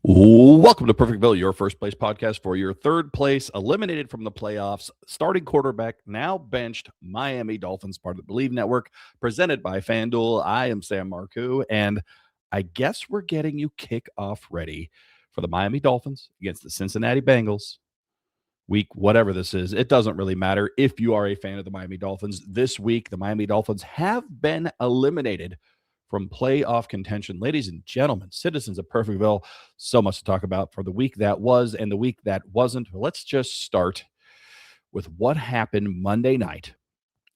Welcome to Perfectville, your first place podcast for your third place, eliminated from the playoffs, starting quarterback, now benched Miami Dolphins, part of the BLEAV Network, presented by Fanduel. I am Sam Marcoux, and I guess we're getting you kickoff ready for the Miami Dolphins against the Cincinnati Bengals. Week, whatever this is, it doesn't really matter if you are a fan of the Miami Dolphins. This week, the Miami Dolphins have been eliminated from playoff contention. Ladies and gentlemen, citizens of Perfectville, so much to talk about for the week that was and the week that wasn't. Let's just start with what happened Monday night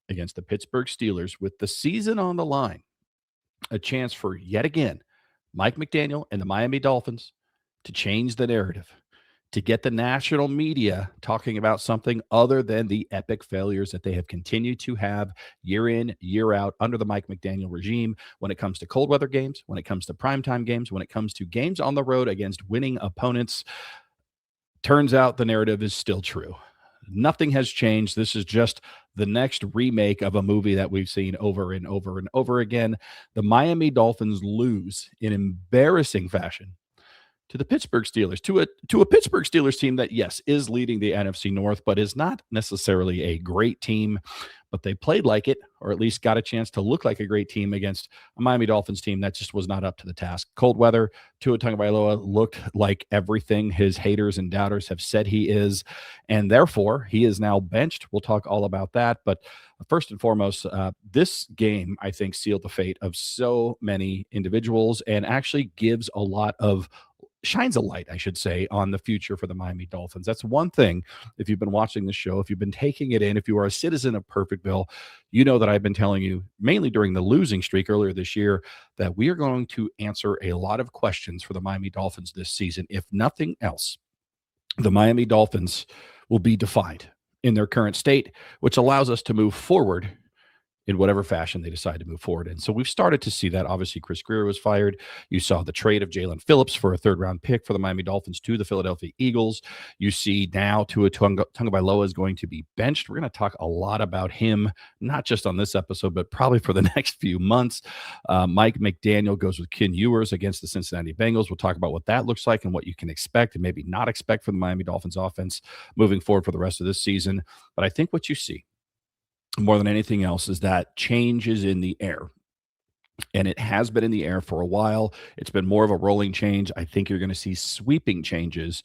against the Pittsburgh Steelers with the season on the line. A chance for, yet again, Mike McDaniel and the Miami Dolphins to change the narrative, to get the national media talking about something other than the epic failures that they have continued to have year in, year out under the Mike McDaniel regime when it comes to cold weather games, when it comes to primetime games, when it comes to games on the road against winning opponents. Turns out the narrative is still true. Nothing has changed. This is just the next remake of a movie that we've seen over and over and over again. The Miami Dolphins lose in embarrassing fashion to the Pittsburgh Steelers, to a Pittsburgh Steelers team that, yes, is leading the NFC North, but is not necessarily a great team. But they played like it, or at least got a chance to look like a great team against a Miami Dolphins team that just was not up to the task. Cold weather, Tua Tagovailoa looked like everything his haters and doubters have said he is, and therefore he is now benched. We'll talk all about that. But first and foremost, this game, I think, sealed the fate of so many individuals and actually gives a lot of shines a light, I should say, on the future for the Miami Dolphins. That's one thing. If you've been watching the show, if you've been taking it in, if you are a citizen of Perfectville, you know that I've been telling you, mainly during the losing streak earlier this year, that we are going to answer a lot of questions for the Miami Dolphins this season. If nothing else, the Miami Dolphins will be defined in their current state, which allows us to move forward in whatever fashion they decide to move forward in. So we've started to see that. Obviously, Chris Grier was fired. You saw the trade of Jalen Phillips for a third-round pick for the Miami Dolphins to the Philadelphia Eagles. You see now Tua Tagovailoa is going to be benched. We're going to talk a lot about him, not just on this episode, but probably for the next few months. Mike McDaniel goes with Quinn Ewers against the Cincinnati Bengals. We'll talk about what that looks like and what you can expect and maybe not expect from the Miami Dolphins offense moving forward for the rest of this season. But I think what you see more than anything else is that change is in the air, and it has been in the air for a while. It's been more of a rolling change. I think you're going to see sweeping changes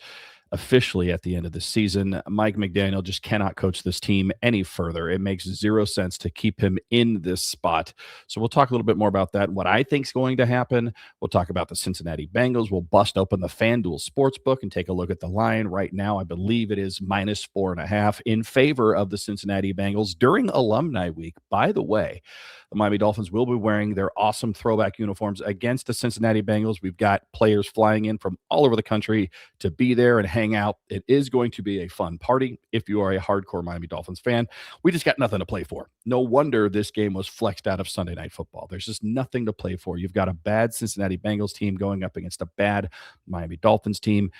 officially at the end of the season. Mike McDaniel just cannot coach this team any further. It makes zero sense to keep him in this spot. So we'll talk a little bit more about that and what I think is going to happen. We'll talk about the Cincinnati Bengals. We'll bust open the Fanduel Sportsbook and take a look at the line. Right now, I believe it is -4.5 in favor of the Cincinnati Bengals during Alumni Week. By the way, the Miami Dolphins will be wearing their awesome throwback uniforms against the Cincinnati Bengals. We've got players flying in from all over the country to be there and hang out. It is going to be a fun party if you are a hardcore Miami Dolphins fan. We just got nothing to play for. No wonder this game was flexed out of Sunday Night Football. There's just nothing to play for. You've got a bad Cincinnati Bengals team going up against a bad Miami Dolphins team,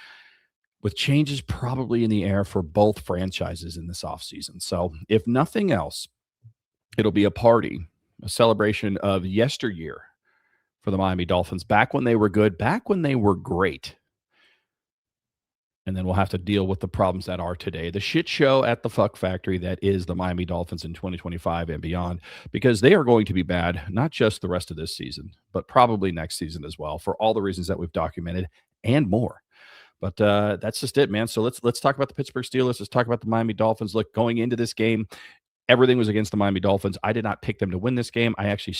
with changes probably in the air for both franchises in this offseason. So if nothing else, it'll be a party, a celebration of yesteryear for the Miami Dolphins, back when they were good, back when they were great. And then we'll have to deal with the problems that are today, the shit show at the fuck factory that is the Miami Dolphins in 2025 and beyond, because they are going to be bad, not just the rest of this season, but probably next season as well, for all the reasons that we've documented and more. But that's just it, man. So let's talk about the Pittsburgh Steelers. Let's talk about the Miami Dolphins. Look, going into this game, everything was against the Miami Dolphins. I did not pick them to win this game. I actually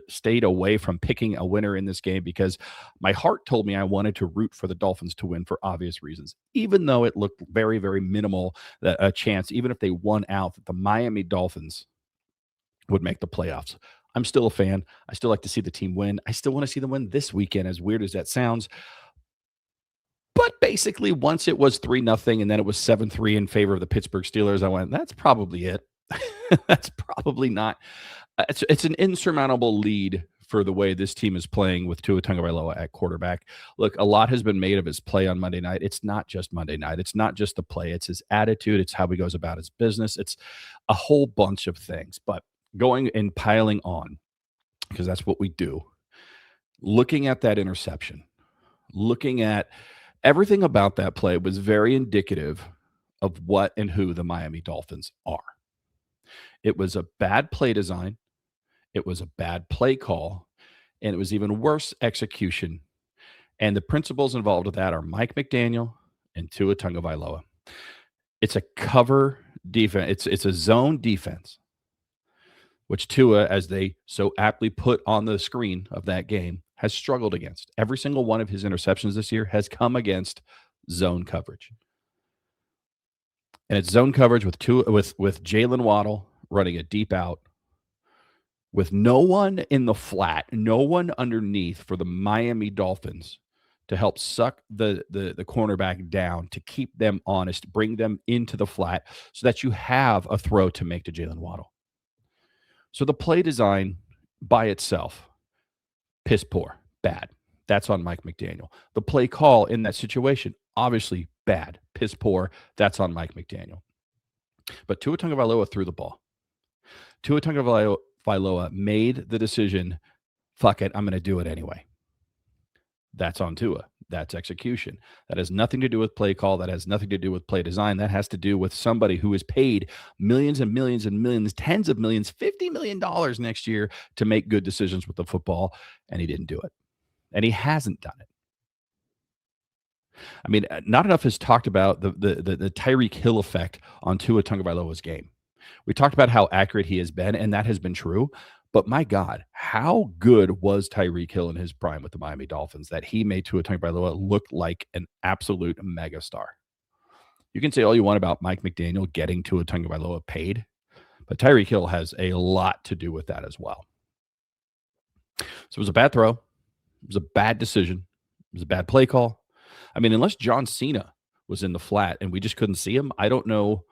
stayed away from picking a winner in this game because my heart told me I wanted to root for the Dolphins to win for obvious reasons, even though it looked very, very minimal, a chance, even if they won out, that the Miami Dolphins would make the playoffs. I'm still a fan. I still like to see the team win. I still want to see them win this weekend, as weird as that sounds. But basically, once it was 3-0 and then it was 7-3 in favor of the Pittsburgh Steelers, I went, that's probably it. That's probably not. It's an insurmountable lead for the way this team is playing with Tua Tagovailoa at quarterback. Look, a lot has been made of his play on Monday night. It's not just Monday night. It's not just the play. It's his attitude. It's how he goes about his business. It's a whole bunch of things. But going and piling on, because that's what we do, looking at that interception, looking at Everything about that play was very indicative of what and who the Miami Dolphins are. It was a bad play design, it was a bad play call, and it was even worse execution. And the principals involved with that are Mike McDaniel and Tua Tagovailoa. It's a cover defense. It's a zone defense, which Tua, as they so aptly put on the screen of that game, has struggled against. Every single one of his interceptions this year has come against zone coverage. And it's zone coverage with Jalen Waddle running a deep out, with no one in the flat, no one underneath for the Miami Dolphins to help suck the cornerback down, to keep them honest, bring them into the flat so that you have a throw to make to Jalen Waddle. So the play design by itself, piss poor, bad. That's on Mike McDaniel. The play call in that situation, obviously bad, piss poor. That's on Mike McDaniel. But Tua Tagovailoa threw the ball. Tua Tagovailoa made the decision, fuck it, I'm going to do it anyway. That's on Tua. That's execution. That has nothing to do with play call. That has nothing to do with play design. That has to do with somebody who is paid millions and millions and millions, tens of millions, $50 million next year to make good decisions with the football, and he didn't do it. And he hasn't done it. I mean, not enough is talked about the Tyreek Hill effect on Tua Tagovailoa's game. We talked about how accurate he has been, and that has been true. But my God, how good was Tyreek Hill in his prime with the Miami Dolphins that he made Tua Tagovailoa look like an absolute megastar? You can say all you want about Mike McDaniel getting Tua Tagovailoa paid, but Tyreek Hill has a lot to do with that as well. So it was a bad throw. It was a bad decision. It was a bad play call. I mean, unless John Cena was in the flat and we just couldn't see him, I don't know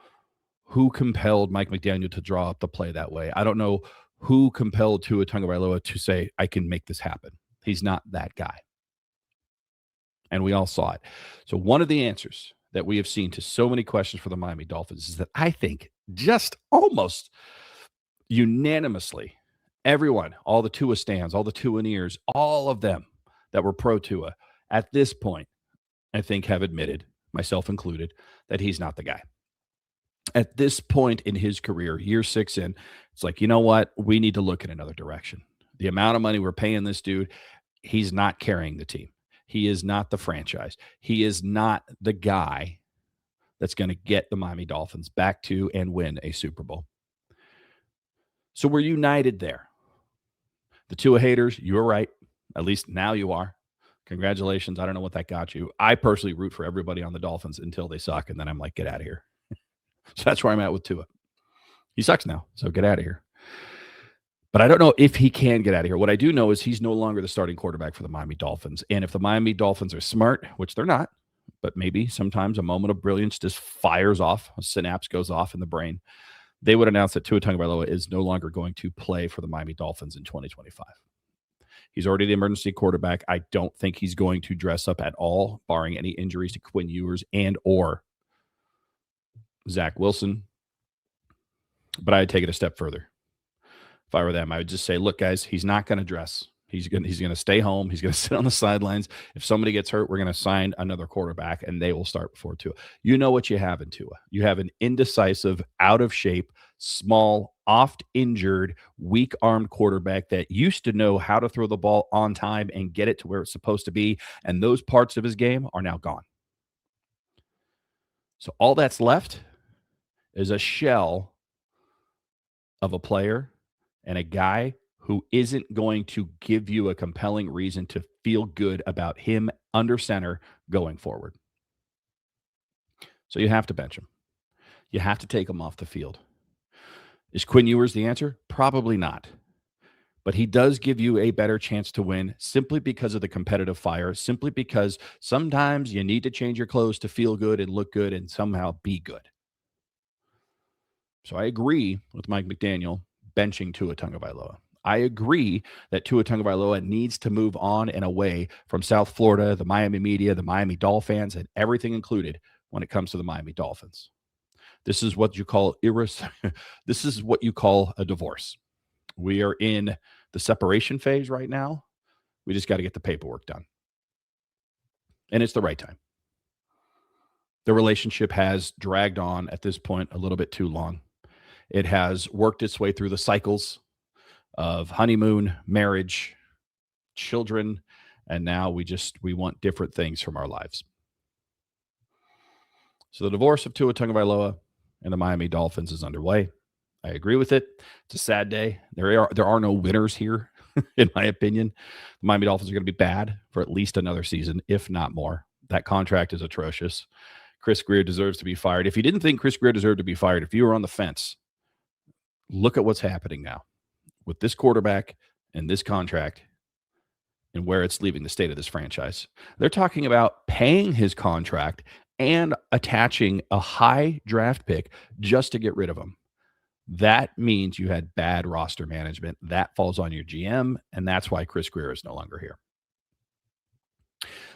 who compelled Mike McDaniel to draw up the play that way. I don't know who compelled Tua Tagovailoa to say, I can make this happen. He's not that guy. And we all saw it. So one of the answers that we have seen to so many questions for the Miami Dolphins is that I think just almost unanimously, everyone, all the Tua stands, all the Tuaneers, all of them that were pro Tua at this point, I think have admitted, myself included, that he's not the guy. At this point in his career, year 6 in, it's like, you know what? We need to look in another direction. The amount of money we're paying this dude, he's not carrying the team. He is not the franchise. He is not the guy that's going to get the Miami Dolphins back to and win a Super Bowl. So we're united there. The Tua haters, you're right. At least now you are. Congratulations. I don't know what that got you. I personally root for everybody on the Dolphins until they suck, and then I'm like, get out of here. So that's where I'm at with Tua. He sucks now, so get out of here. But I don't know if he can get out of here. What I do know is he's no longer the starting quarterback for the Miami Dolphins. And if the Miami Dolphins are smart, which they're not, but maybe sometimes a moment of brilliance just fires off, a synapse goes off in the brain, they would announce that Tua Tagovailoa is no longer going to play for the Miami Dolphins in 2025. He's already the emergency quarterback. I don't think he's going to dress up at all, barring any injuries to Quinn Ewers and or Zach Wilson. But I'd take it a step further. If I were them, I would just say, look, guys, he's not going to dress. He's going to stay home. He's going to sit on the sidelines. If somebody gets hurt, we're going to sign another quarterback, and they will start before Tua. You know what you have in Tua. You have an indecisive, out of shape, small, oft-injured, weak-armed quarterback that used to know how to throw the ball on time and get it to where it's supposed to be, and those parts of his game are now gone. So all that's left is a shell of a player and a guy who isn't going to give you a compelling reason to feel good about him under center going forward. So you have to bench him. You have to take him off the field. Is Quinn Ewers the answer? Probably not. But he does give you a better chance to win simply because of the competitive fire, simply because sometimes you need to change your clothes to feel good and look good and somehow be good. So I agree with Mike McDaniel benching Tua Tagovailoa. I agree that Tua Tagovailoa needs to move on and away from South Florida, the Miami media, the Miami Dolphins, and everything included when it comes to the Miami Dolphins. This is what you call this is what you call a divorce. We are in the separation phase right now. We just got to get the paperwork done. And it's the right time. The relationship has dragged on at this point a little bit too long. It has worked its way through the cycles of honeymoon, marriage, children, and now we want different things from our lives. So the divorce of Tua Tagovailoa and the Miami Dolphins is underway. I agree with it. It's a sad day. There are no winners here, in my opinion. The Miami Dolphins are going to be bad for at least another season, if not more. That contract is atrocious. Chris Grier deserves to be fired. If you didn't think Chris Grier deserved to be fired, if you were on the fence, look at what's happening now with this quarterback and this contract and where it's leaving the state of this franchise. They're talking about paying his contract and attaching a high draft pick just to get rid of him. That means you had bad roster management. That falls on your GM, and that's why Chris Grier is no longer here.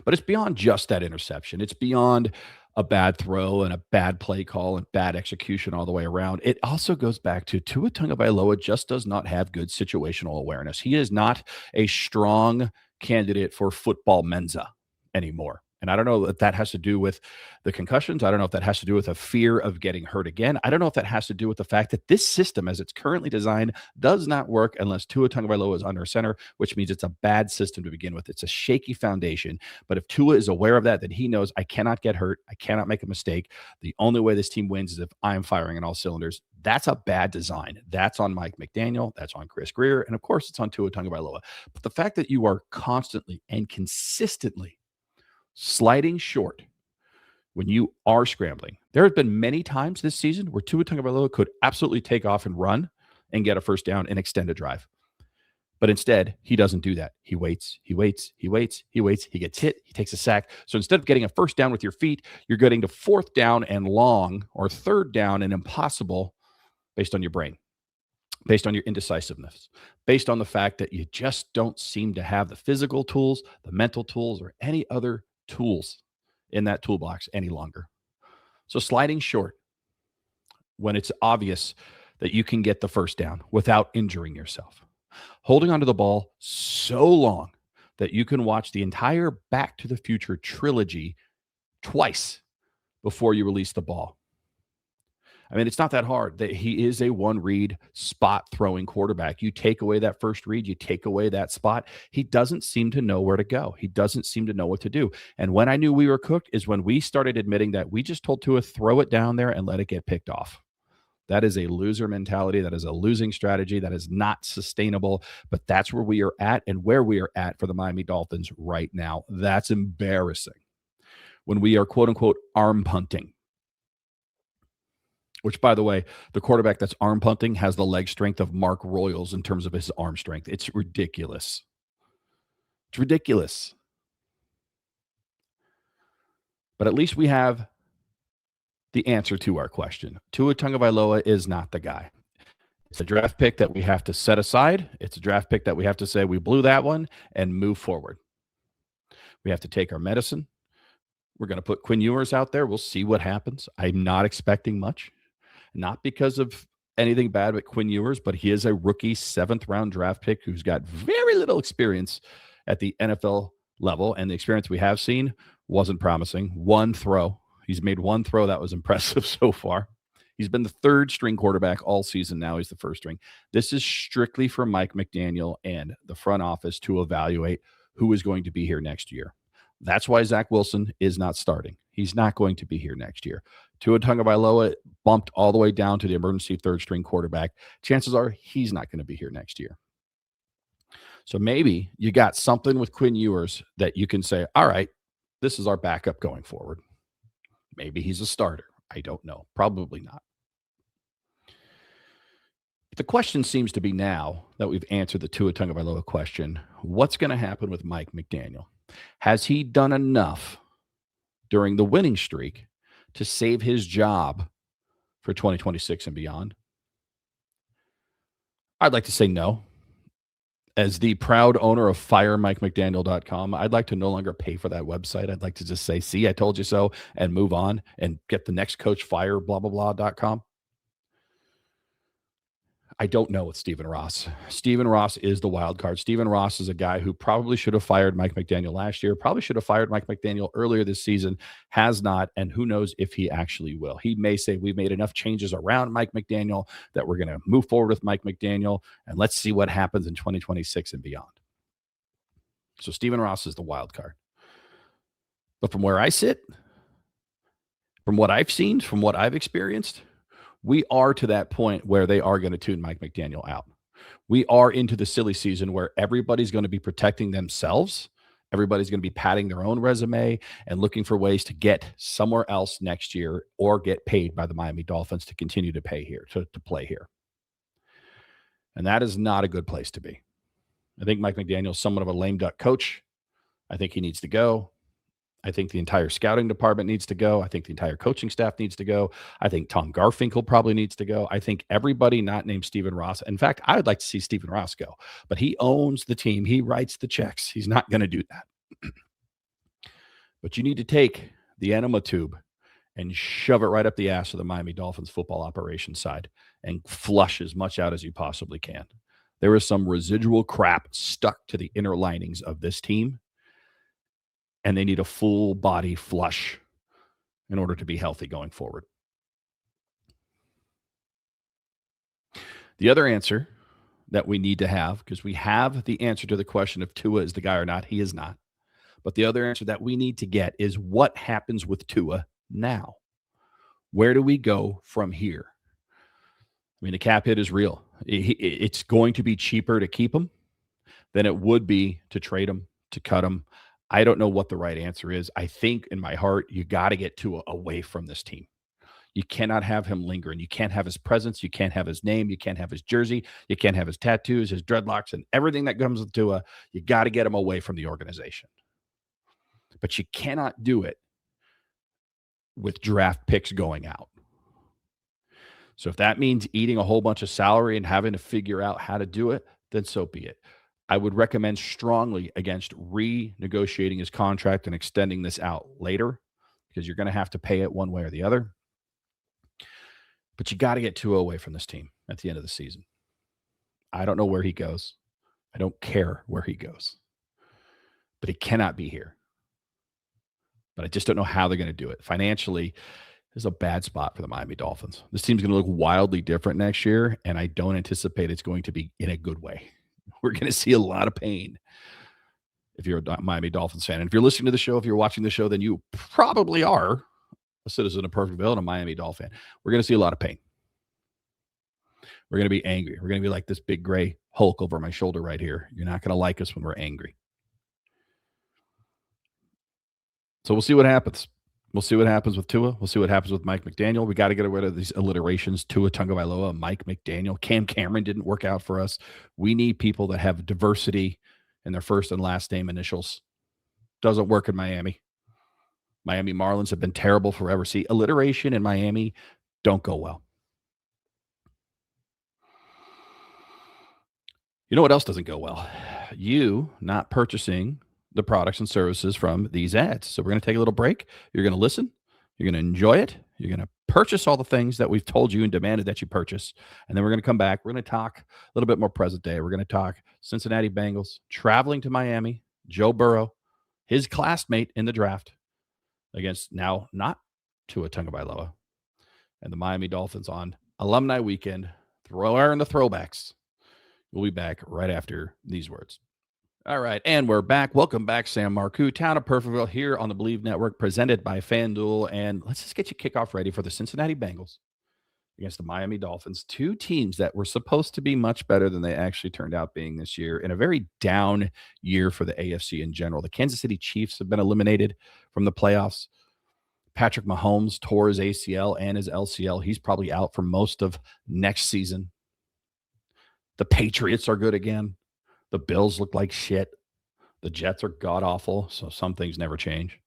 But it's beyond just that interception. It's beyond a bad throw and a bad play call and bad execution all the way around. It also goes back to Tua Tagovailoa just does not have good situational awareness. He is not a strong candidate for football Mensa anymore. And I don't know if that has to do with the concussions. I don't know if that has to do with a fear of getting hurt again. I don't know if that has to do with the fact that this system, as it's currently designed, does not work unless Tua Tagovailoa is under center, which means it's a bad system to begin with. It's a shaky foundation. But if Tua is aware of that, then he knows I cannot get hurt. I cannot make a mistake. The only way this team wins is if I'm firing on all cylinders. That's a bad design. That's on Mike McDaniel. That's on Chris Grier. And of course, it's on Tua Tagovailoa. But the fact that you are constantly and consistently sliding short when you are scrambling. There have been many times this season where Tua Tagovailoa could absolutely take off and run and get a first down and extend a drive. But instead, he doesn't do that. He waits. He gets hit. He takes a sack. So instead of getting a first down with your feet, you're getting to fourth down and long or third down and impossible based on your brain, based on your indecisiveness, based on the fact that you just don't seem to have the physical tools, the mental tools, or any other tools in that toolbox any longer. So sliding short when it's obvious that you can get the first down without injuring yourself. Holding onto the ball so long that you can watch the entire Back to the Future trilogy twice before you release the ball. I mean, it's not that hard. He is a one-read spot throwing quarterback. You take away that first read, you take away that spot. He doesn't seem to know where to go. He doesn't seem to know what to do. And when I knew we were cooked is when we started admitting that we just told Tua, throw it down there and let it get picked off. That is a loser mentality. That is a losing strategy. That is not sustainable. But that's where we are at and where we are at for the Miami Dolphins right now. That's embarrassing. When we are, quote unquote, arm punting. Which, by the way, the quarterback that's arm punting has the leg strength of Mark Royals in terms of his arm strength. It's ridiculous. It's ridiculous. But at least we have the answer to our question. Tua Tagovailoa is not the guy. It's a draft pick that we have to set aside. It's a draft pick that we have to say we blew that one and move forward. We have to take our medicine. We're going to put Quinn Ewers out there. We'll see what happens. I'm not expecting much. Not because of anything bad with Quinn Ewers, but he is a rookie 7th-round draft pick who's got very little experience at the NFL level, and the experience we have seen wasn't promising. One throw. He's made one throw that was impressive so far. He's been the 3rd-string quarterback all season. Now he's the 1st string. This is strictly for Mike McDaniel and the front office to evaluate who is going to be here next year. That's why Zach Wilson is not starting. He's not going to be here next year. Tua Tagovailoa bumped all the way down to the emergency 3rd-string quarterback. Chances are he's not going to be here next year. So maybe you got something with Quinn Ewers that you can say, all right, this is our backup going forward. Maybe he's a starter. I don't know. Probably not. But the question seems to be now that we've answered the Tua Tagovailoa question, what's going to happen with Mike McDaniel? Has he done enough during the winning streak to save his job for 2026 and beyond? I'd like to say no. As the proud owner of firemikemcdaniel.com, I'd like to no longer pay for that website. I'd like to just say, see, I told you so, and move on and get the next coach fire, blah, blah, blah.com. I don't know with Stephen Ross. Stephen Ross is the wild card. Stephen Ross is a guy who probably should have fired Mike McDaniel last year, probably should have fired Mike McDaniel earlier this season, has not, and who knows if he actually will. He may say, we've made enough changes around Mike McDaniel that we're going to move forward with Mike McDaniel, and let's see what happens in 2026 and beyond. So Stephen Ross is the wild card. But from where I sit, from what I've seen, from what I've experienced, we are to that point where they are going to tune Mike McDaniel out. We are into the silly season where everybody's going to be protecting themselves. Everybody's going to be padding their own resume and looking for ways to get somewhere else next year or get paid by the Miami Dolphins to continue to pay here, to play here. And that is not a good place to be. I think Mike McDaniel is somewhat of a lame duck coach. I think he needs to go. I think the entire scouting department needs to go. I think the entire coaching staff needs to go. I think Tom Garfinkel probably needs to go. I think everybody not named Stephen Ross. In fact, I would like to see Stephen Ross go, but he owns the team. He writes the checks. He's not going to do that. But you need to take the enema tube and shove it right up the ass of the Miami Dolphins football operations side and flush as much out as you possibly can. There is some residual crap stuck to the inner linings of this team, and they need a full body flush in order to be healthy going forward. The other answer that we need to have, because we have the answer to the question if Tua is the guy or not, he is not. But the other answer that we need to get is what happens with Tua now? Where do we go from here? I mean, the cap hit is real. It's going to be cheaper to keep him than it would be to trade him, to cut him. I don't know what the right answer is. I think in my heart, you got to get Tua away from this team. You cannot have him lingering. You can't have his presence. You can't have his name. You can't have his jersey. You can't have his tattoos, his dreadlocks, and everything that comes with Tua. You got to get him away from the organization. But you cannot do it with draft picks going out. So if that means eating a whole bunch of salary and having to figure out how to do it, then so be it. I would recommend strongly against renegotiating his contract and extending this out later, because you're going to have to pay it one way or the other. But you got to get Tua away from this team at the end of the season. I don't know where he goes. I don't care where he goes. But he cannot be here. But I just don't know how they're going to do it. Financially, this is a bad spot for the Miami Dolphins. This team's going to look wildly different next year, and I don't anticipate it's going to be in a good way. We're going to see a lot of pain if you're a Miami Dolphins fan. And if you're listening to the show, if you're watching the show, then you probably are a citizen of Perfectville and a Miami Dolphin fan. We're going to see a lot of pain. We're going to be angry. We're going to be like this big gray Hulk over my shoulder right here. You're not going to like us when we're angry. So we'll see what happens. We'll see what happens with Tua. We'll see what happens with Mike McDaniel. We got to get rid of these alliterations. Tua Tagovailoa, Mike McDaniel. Cam Cameron didn't work out for us. We need people that have diversity in their first and last name initials. Doesn't work in Miami. Miami Marlins have been terrible forever. See, alliteration in Miami don't go well. You know what else doesn't go well? You not purchasing the products and services from these ads. So we're going to take a little break. You're going to listen. You're going to enjoy it. You're going to purchase all the things that we've told you and demanded that you purchase. And then we're going to come back. We're going to talk a little bit more present day. We're going to talk Cincinnati Bengals traveling to Miami, Joe Burrow, his classmate in the draft against now not Tua Tagovailoa, and the Miami Dolphins on Alumni Weekend. Throwing the throwbacks. We'll be back right after these words. All right, and we're back. Welcome back, Sam Marcoux, town of Perfectville, here on the BLEAV Network, presented by Fanduel. And let's just get you kickoff ready for the Cincinnati Bengals against the Miami Dolphins, two teams that were supposed to be much better than they actually turned out being this year, in a very down year for the AFC in general. The Kansas City Chiefs have been eliminated from the playoffs. Patrick Mahomes tore his ACL and his LCL. He's probably out for most of next season. The Patriots are good again. The Bills look like shit. The Jets are god-awful, so some things never change.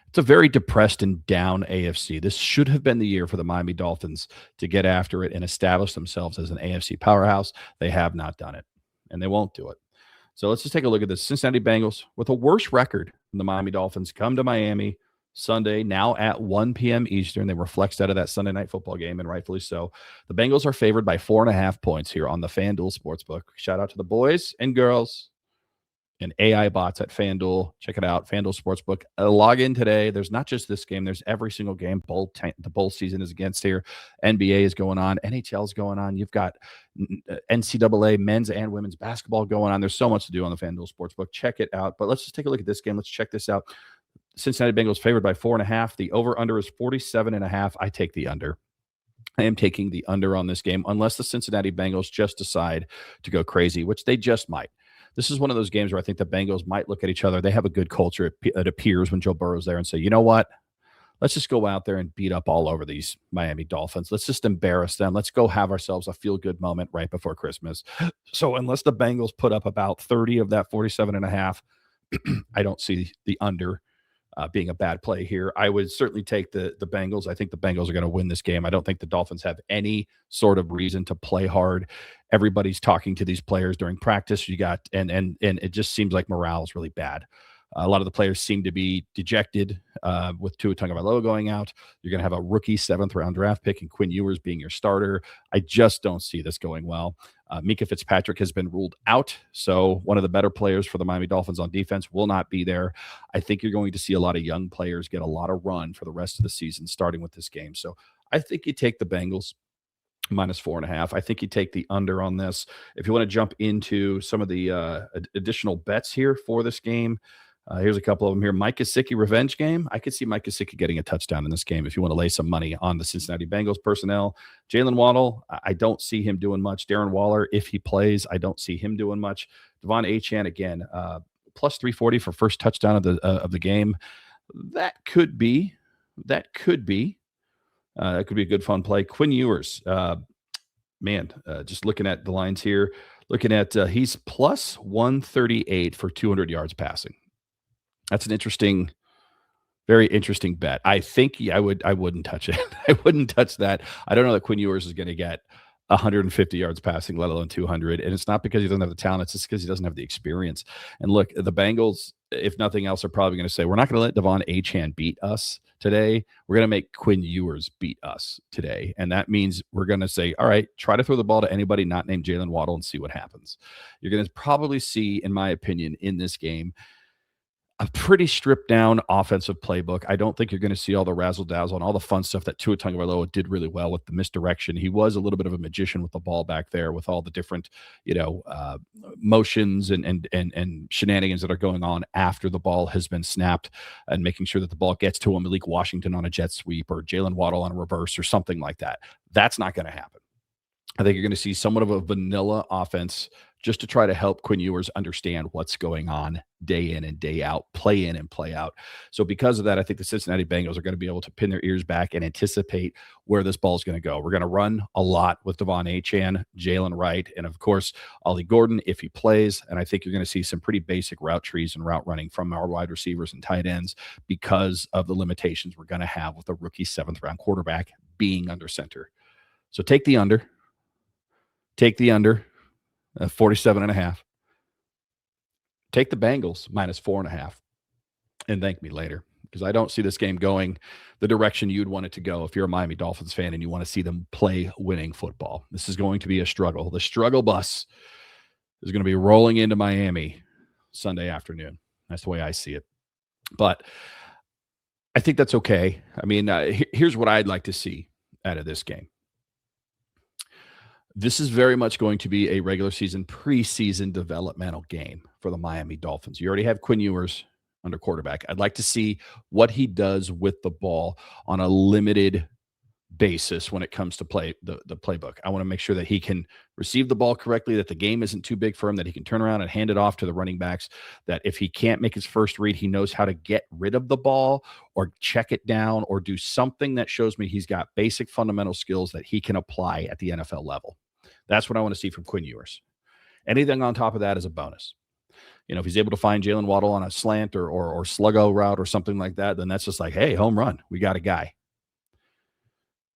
It's a very depressed and down AFC. This should have been the year for the Miami Dolphins to get after it and establish themselves as an AFC powerhouse. They have not done it, and they won't do it. So let's just take a look at this. Cincinnati Bengals, with a worse record than the Miami Dolphins, come to Miami, Sunday, now at 1 p.m. Eastern. They were flexed out of that Sunday night football game, and rightfully so. The Bengals are favored by 4.5 points here on the FanDuel Sportsbook. Shout out to the boys and girls and AI bots at FanDuel. Check it out, FanDuel Sportsbook. Log in today. There's not just this game. There's every single game. The bowl season is against here. NBA is going on. NHL is going on. You've got NCAA men's and women's basketball going on. There's so much to do on the FanDuel Sportsbook. Check it out. But let's just take a look at this game. Let's check this out. Cincinnati Bengals favored by 4.5. The over-under is 47.5. I take the under. I am taking the under on this game unless the Cincinnati Bengals just decide to go crazy, which they just might. This is one of those games where I think the Bengals might look at each other. They have a good culture, it appears, when Joe Burrow's there and say, you know what? Let's just go out there and beat up all over these Miami Dolphins. Let's just embarrass them. Let's go have ourselves a feel-good moment right before Christmas. So unless the Bengals put up about 30 of that 47.5, I don't see the under being a bad play here. I would certainly take the Bengals. I think the Bengals are going to win this game. I don't think the Dolphins have any sort of reason to play hard. Everybody's talking to these players during practice. You got and it just seems like morale is really bad. A lot of the players seem to be dejected with Tua Tagovailoa going out. You're going to have a rookie 7th-round draft pick and Quinn Ewers being your starter. I just don't see this going well. Mika Fitzpatrick has been ruled out, so one of the better players for the Miami Dolphins on defense will not be there. I think you're going to see a lot of young players get a lot of run for the rest of the season, starting with this game. So I think you take the Bengals minus 4.5. I think you take the under on this. If you want to jump into some of the additional bets here for this game, here's a couple of them here. Mike Gesicki revenge game. I could see Mike Gesicki getting a touchdown in this game if you want to lay some money on the Cincinnati Bengals personnel. Jalen Waddle, I don't see him doing much. Darren Waller, if he plays, I don't see him doing much. Devon Achane, again, plus 340 for first touchdown of the game. That could be a good fun play. Quinn Ewers, just looking at the lines here, he's plus 138 for 200 yards passing. That's an very interesting bet. I think I wouldn't touch it. I wouldn't touch that. I don't know that Quinn Ewers is going to get 150 yards passing, let alone 200. And it's not because he doesn't have the talent. It's just because he doesn't have the experience. And look, the Bengals, if nothing else, are probably going to say, we're not going to let Devon Achane beat us today. We're going to make Quinn Ewers beat us today. And that means we're going to say, all right, try to throw the ball to anybody not named Jalen Waddle and see what happens. You're going to probably see, in my opinion, in this game, a pretty stripped down offensive playbook. I don't think you're going to see all the razzle dazzle and all the fun stuff that Tua Tagovailoa did really well with the misdirection. He was a little bit of a magician with the ball back there, with all the different, motions and shenanigans that are going on after the ball has been snapped, and making sure that the ball gets to him. Malik Washington on a jet sweep or Jalen Waddle on a reverse or something like that. That's not going to happen. I think you're going to see somewhat of a vanilla offense just to try to help Quinn Ewers understand what's going on day in and day out, play in and play out. So because of that, I think the Cincinnati Bengals are going to be able to pin their ears back and anticipate where this ball is going to go. We're going to run a lot with Devon Achane, Jalen Wright, and of course, Ollie Gordon if he plays. And I think you're going to see some pretty basic route trees and route running from our wide receivers and tight ends because of the limitations we're going to have with a rookie 7th-round quarterback being under center. So take the under. 47.5. Take the Bengals minus 4.5 and thank me later, because I don't see this game going the direction you'd want it to go if you're a Miami Dolphins fan and you want to see them play winning football. This is going to be a struggle. The struggle bus is going to be rolling into Miami Sunday afternoon. That's the way I see it. But I think that's okay. I mean, here's what I'd like to see out of this game. This is very much going to be a regular season, preseason developmental game for the Miami Dolphins. You already have Quinn Ewers under quarterback. I'd like to see what he does with the ball on a limited basis when it comes to play the playbook. I want to make sure that he can receive the ball correctly, that the game isn't too big for him, that he can turn around and hand it off to the running backs, that if he can't make his first read, he knows how to get rid of the ball or check it down or do something that shows me he's got basic fundamental skills that he can apply at the NFL level. That's what I want to see from Quinn Ewers. Anything on top of that is a bonus. If he's able to find Jalen Waddle on a slant or sluggo route or something like that, then that's just like, hey, home run. We got a guy.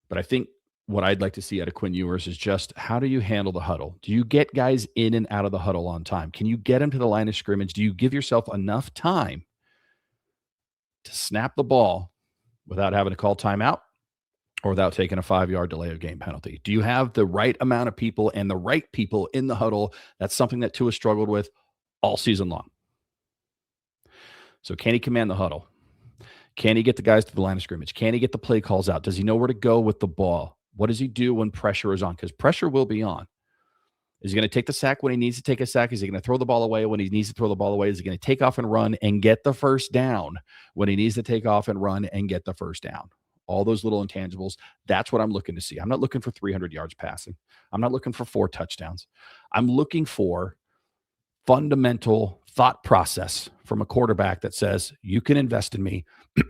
But I think what I'd like to see out of Quinn Ewers is just, how do you handle the huddle? Do you get guys in and out of the huddle on time? Can you get them to the line of scrimmage? Do you give yourself enough time to snap the ball without having to call timeout or without taking a 5-yard delay of game penalty? Do you have the right amount of people and the right people in the huddle? That's something that Tua struggled with all season long. So can he command the huddle? Can he get the guys to the line of scrimmage? Can he get the play calls out? Does he know where to go with the ball? What does he do when pressure is on? Because pressure will be on. Is he going to take the sack when he needs to take a sack? Is he going to throw the ball away when he needs to throw the ball away? Is he going to take off and run and get the first down when he needs to take off and run and get the first down? All those little intangibles, that's what I'm looking to see. I'm not looking for 300 yards passing. I'm not looking for 4 touchdowns. I'm looking for fundamental thought process from a quarterback that says, you can invest in me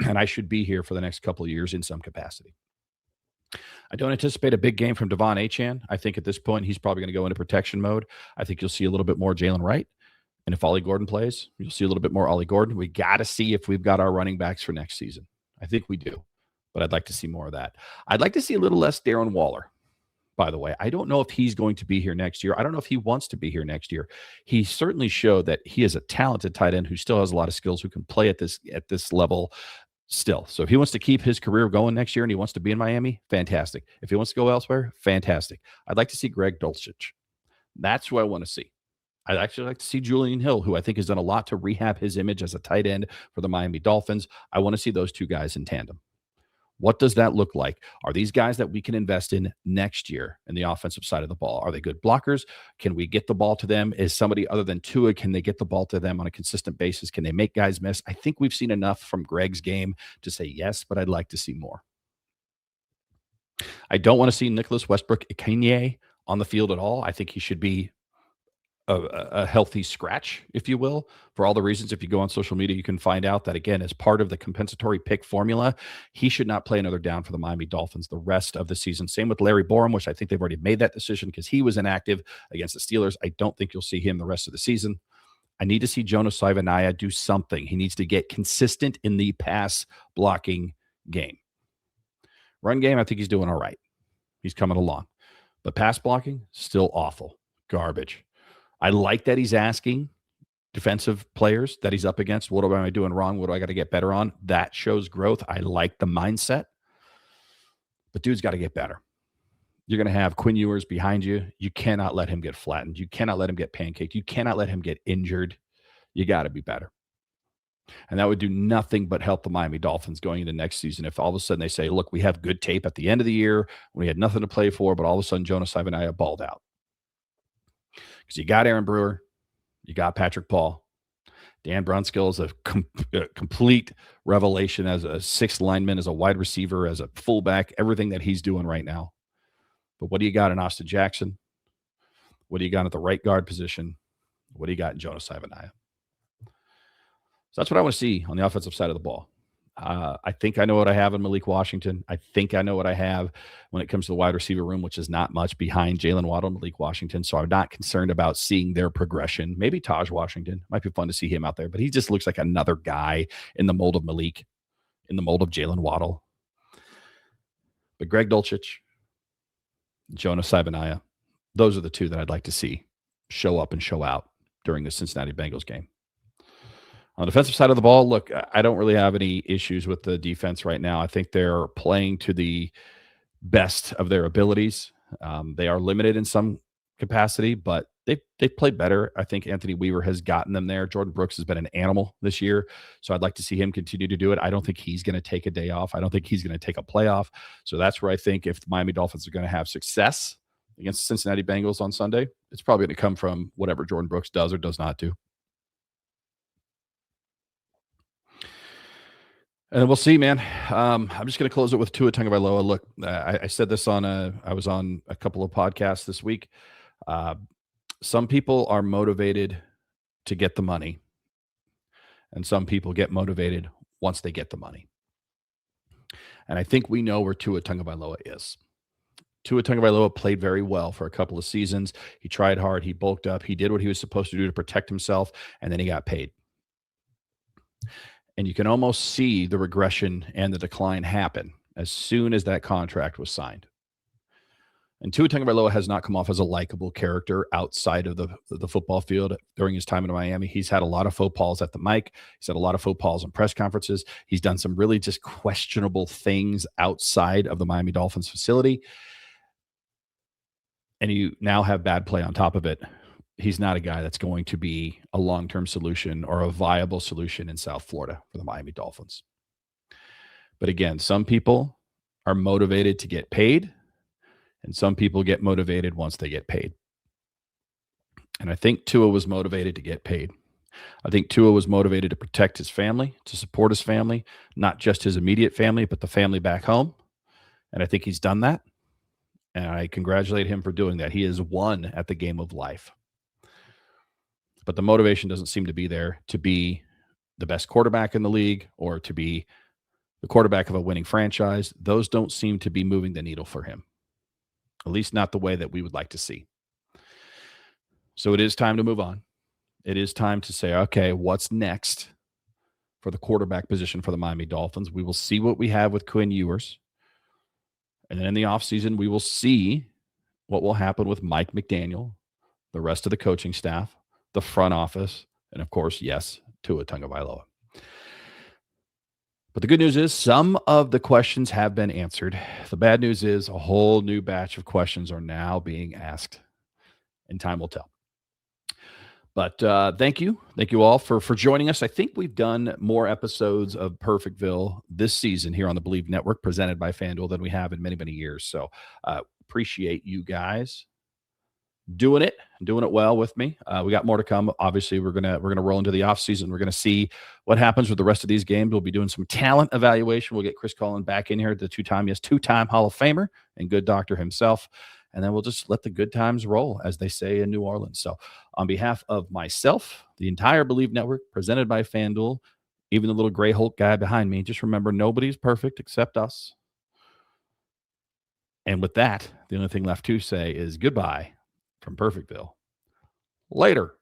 and I should be here for the next couple of years in some capacity. I don't anticipate a big game from Devon Achane. I think at this point, he's probably going to go into protection mode. I think you'll see a little bit more Jalen Wright. And if Ollie Gordon plays, you'll see a little bit more Ollie Gordon. We got to see if we've got our running backs for next season. I think we do, but I'd like to see more of that. I'd like to see a little less Darren Waller, by the way. I don't know if he's going to be here next year. I don't know if he wants to be here next year. He certainly showed that he is a talented tight end who still has a lot of skills, who can play at this level still. So if he wants to keep his career going next year and he wants to be in Miami, fantastic. If he wants to go elsewhere, fantastic. I'd like to see Greg Dulcich. That's who I want to see. I'd actually like to see Julian Hill, who I think has done a lot to rehab his image as a tight end for the Miami Dolphins. I want to see those two guys in tandem. What does that look like? Are these guys that we can invest in next year in the offensive side of the ball? Are they good blockers? Can we get the ball to them? Is somebody other than Tua, can they get the ball to them on a consistent basis? Can they make guys miss? I think we've seen enough from Greg's game to say yes, but I'd like to see more. I don't want to see Nicholas Westbrook-Ikhine on the field at all. I think he should be a healthy scratch, if you will, for all the reasons. If you go on social media, you can find out that, again, as part of the compensatory pick formula, he should not play another down for the Miami Dolphins the rest of the season. Same with Larry Borum, which I think they've already made that decision because he was inactive against the Steelers. I don't think you'll see him the rest of the season. I need to see Jonas Savaiinaea do something. He needs to get consistent in the pass blocking game. Run game, I think he's doing all right. He's coming along. But pass blocking, still awful. Garbage. I like that he's asking defensive players that he's up against, what am I doing wrong? What do I got to get better on? That shows growth. I like the mindset. But dude's got to get better. You're going to have Quinn Ewers behind you. You cannot let him get flattened. You cannot let him get pancaked. You cannot let him get injured. You got to be better. And that would do nothing but help the Miami Dolphins going into next season if all of a sudden they say, look, we have good tape at the end of the year. We had nothing to play for, but all of a sudden Jonas Savaiinaea balled out. Because you got Aaron Brewer, you got Patrick Paul. Dan Brunskill is a complete revelation as a sixth lineman, as a wide receiver, as a fullback, everything that he's doing right now. But what do you got in Austin Jackson? What do you got at the right guard position? What do you got in Jonas Savaiinaea? So that's what I want to see on the offensive side of the ball. I think I know what I have in Malik Washington. I think I know what I have when it comes to the wide receiver room, which is not much behind Jalen Waddle and Malik Washington. So I'm not concerned about seeing their progression. Maybe Taj Washington. Might be fun to see him out there, but he just looks like another guy in the mold of Malik, in the mold of Jalen Waddle. But Greg Dulcich, Jonas Savaiinaea, those are the two that I'd like to see show up and show out during the Cincinnati Bengals game. On the defensive side of the ball, look, I don't really have any issues with the defense right now. I think they're playing to the best of their abilities. They are limited in some capacity, but they've played better. I think Anthony Weaver has gotten them there. Jordan Brooks has been an animal this year, so I'd like to see him continue to do it. I don't think he's going to take a day off. I don't think he's going to take a playoff. So that's where I think if the Miami Dolphins are going to have success against the Cincinnati Bengals on Sunday, it's probably going to come from whatever Jordan Brooks does or does not do. And we'll see, man. I'm just going to close it with Tua Tagovailoa. Look, I said this I was on a couple of podcasts this week. Some people are motivated to get the money, and some people get motivated once they get the money. And I think we know where Tua Tagovailoa is. Tua Tagovailoa played very well for a couple of seasons. He tried hard. He bulked up. He did what he was supposed to do to protect himself, and then he got paid. And you can almost see the regression and the decline happen as soon as that contract was signed. And Tua Tagovailoa has not come off as a likable character outside of the football field during his time in Miami. He's had a lot of faux pas at the mic. He's had a lot of faux pas in press conferences. He's done some really just questionable things outside of the Miami Dolphins facility. And you now have bad play on top of it. He's not a guy that's going to be a long-term solution or a viable solution in South Florida for the Miami Dolphins. But again, some people are motivated to get paid, and some people get motivated once they get paid. And I think Tua was motivated to get paid. I think Tua was motivated to protect his family, to support his family, not just his immediate family, but the family back home. And I think he's done that. And I congratulate him for doing that. He has won at the game of life. But the motivation doesn't seem to be there to be the best quarterback in the league or to be the quarterback of a winning franchise. Those don't seem to be moving the needle for him, at least not the way that we would like to see. So it is time to move on. It is time to say, okay, what's next for the quarterback position for the Miami Dolphins? We will see what we have with Quinn Ewers. And then in the offseason, we will see what will happen with Mike McDaniel, the rest of the coaching staff, the front office, and of course, yes, Tua Tagovailoa. But the good news is some of the questions have been answered. The bad news is a whole new batch of questions are now being asked, and time will tell. But thank you. Thank you all for joining us. I think we've done more episodes of Perfectville this season here on the BLEAV Network presented by Fanduel than we have in many, many years. So appreciate you guys doing it well with me. We got more to come. Obviously, we're gonna roll into the offseason. We're gonna see what happens with the rest of these games. We'll be doing some talent evaluation. We'll get Chris Cullen back in here, the two-time Hall of Famer and good doctor himself. And then we'll just let the good times roll, as they say in New Orleans. So on behalf of myself, the entire BLEAV Network, presented by Fanduel, even the little gray Hulk guy behind me, just remember nobody's perfect except us. And with that, the only thing left to say is goodbye from Perfectville. Later.